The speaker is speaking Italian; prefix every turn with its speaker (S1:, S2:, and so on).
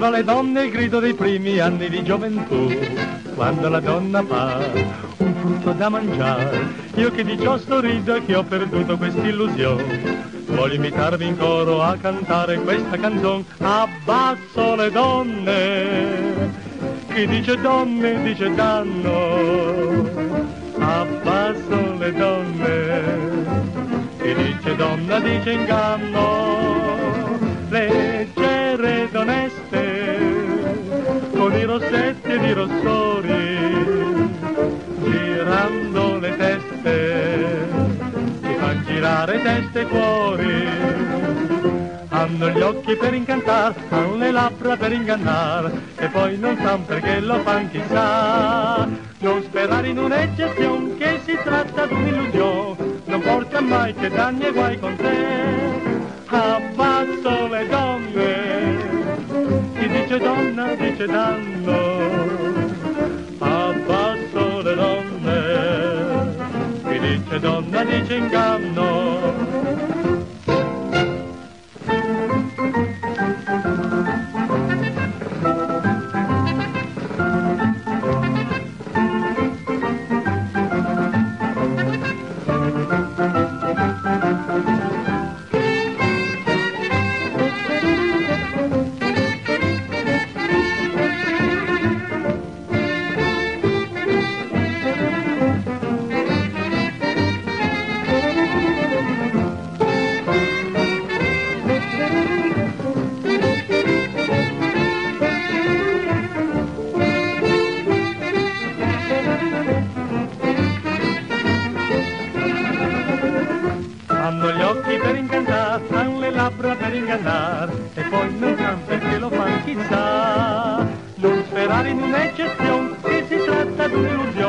S1: Viva le donne, il grido dei primi anni di gioventù, quando la donna fa un frutto da mangiare. Io che di ciò sorrido e che ho perduto quest'illusione, voglio imitarvi in coro a cantare questa canzone. Abbasso le donne, chi dice donne dice danno. Abbasso le donne, chi dice donna dice inganno. Leggere ed oneste, con i rossetti ed i rossori, girando le teste, ci fa girare teste e cuori. Hanno gli occhi per incantar, hanno le labbra per ingannar, e poi non san perché lo fan chissà. Non sperare in un'eccezione, che si tratta d'un'illusione, non porta mai che danni e guai con te. Abbasso le donne, chi dice donna dice danno. Abbasso le donne, chi dice donna dice inganno. Hanno gli occhi per incantare, hanno le labbra per ingannare, e poi non sanno perché lo fanno chissà. Non sperare in un'eccezione, che si tratta di un'illusione.